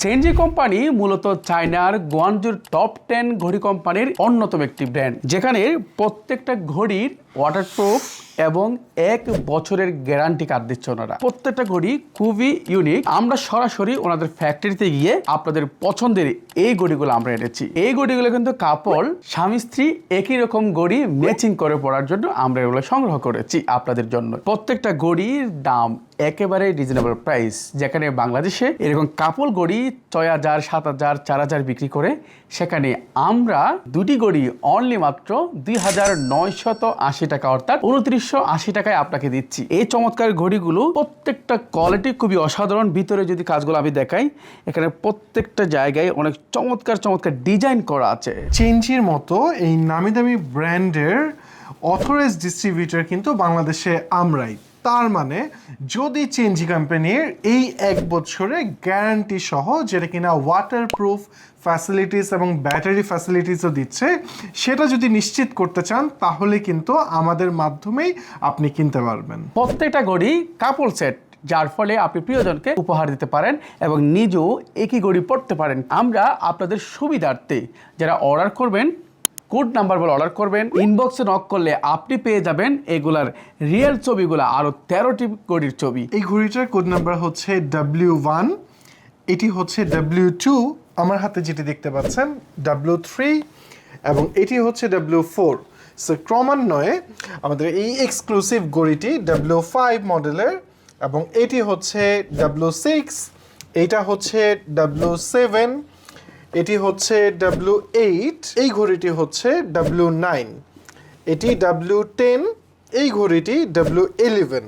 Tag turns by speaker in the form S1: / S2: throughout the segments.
S1: চেনজি company মূলত চায়নার গুয়াংজুর top 10 ঘড়ি কোম্পানির অন্যতম একটি ব্র্যান্ড, যেখানে প্রত্যেকটা ঘড়ির ওয়াটারপ্রুফ এবং 1 বছরের গ্যারান্টি কার্ড দিচ্ছে ওনারা। প্রত্যেকটা ঘড়ি খুবই ইউনিক। আমরা সরাসরি ওনাদের ফ্যাক্টরিতে গিয়ে আপনাদের পছন্দের এই ঘড়িগুলো আমরা এনেছি। এই ঘড়িগুলো কিন্তু কাপল স্বামী স্ত্রী একই রকম ঘড়ি ম্যাচিং করে পড়ার জন্য আমরা এগুলো সংগ্রহ করেছি আপনাদের জন্য। প্রত্যেকটা ঘড়ির দাম একেবারে রিজনেবল প্রাইস, যেখানে বাংলাদেশে এরকম কাপল ঘড়ি 6000, 7000, 4000 বিক্রি করে, সেখানে আমরা দুটি ঘড়ি অনলি মাত্র 2980 টাকা অর্থাৎ 2980 টাকায় আপনাকে দিচ্ছি। এই চমৎকার ঘড়িগুলো প্রত্যেকটা কোয়ালিটি খুবই অসাধারণ। ভিতরে যদি কাজগুলো আমি দেখাই, এখানে প্রত্যেকটা জায়গায় অনেক চমৎকার চমৎকার ডিজাইন করা আছে।
S2: চেনজির মতো এই নামি দামি ব্র্যান্ডের অথরাইজ ডিস্ট্রিবিউটর কিন্তু বাংলাদেশে আমরাই। তার মানে যদি চেনজি কোম্পানির এই 1 বছরের গ্যারান্টি সহ, যেটা কিনা ওয়াটারপ্রুফ ফ্যাসিলিটিস এবং ব্যাটারি ফ্যাসিলিটিসও দিচ্ছে, সেটা যদি নিশ্চিত করতে চান তাহলে কিন্তু আমাদের মাধ্যমেই আপনি কিনতে পারবেন।
S1: প্রত্যেকটা ঘড়ি কাপল সেট, যার ফলে আপনি প্রিয়জনকে উপহার দিতে পারেন এবং নিজেও একই ঘড়ি পড়তে পারেন। আমরা আপনাদের সুবিধার্থে যারা অর্ডার করবেন, কোড নাম্বার বলে অর্ডার করবেন, ইনবক্সে নক করলে আপনি পেয়ে যাবেন এগুলার রিয়েল ছবিগুলো, আরও 13টি ঘড়ির ছবি।
S2: এই ঘড়িটার কোড নাম্বার হচ্ছে W1, এটি হচ্ছে W2, আমার হাতে যেটি দেখতে পাচ্ছেন W3, এবং এটি হচ্ছে W4। সো ক্রমান্বয়ে আমাদের এই এক্সক্লুসিভ ঘড়িটি W5 মডেলের, এবং এটি হচ্ছে W6, এটা হচ্ছে W7, এটি হচ্ছে W8, এই ঘড়িটি হচ্ছে W9, এটি W10, এই ঘড়িটি W11,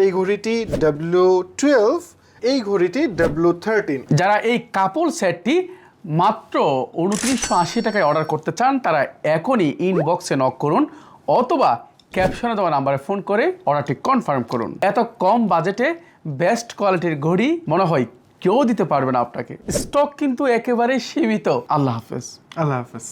S2: এই ঘড়িটি W12, এই ঘড়িটি W13।
S1: যারা এই কাপল সেটটি মাত্র 2980 টাকায় অর্ডার করতে চান, তারা এখনই ইনবক্সে নক করুন অথবা ক্যাপশনে দেওয়া নাম্বারে ফোন করে অর্ডারটি কনফার্ম করুন। এত কম বাজেটে বেস্ট কোয়ালিটির ঘড়ি মনে হয় কেউ দিতে পারবে না আপনাকে। স্টক কিন্তু একেবারে সীমিত। আল্লাহ হাফেজ।
S2: আল্লাহ হাফেজ।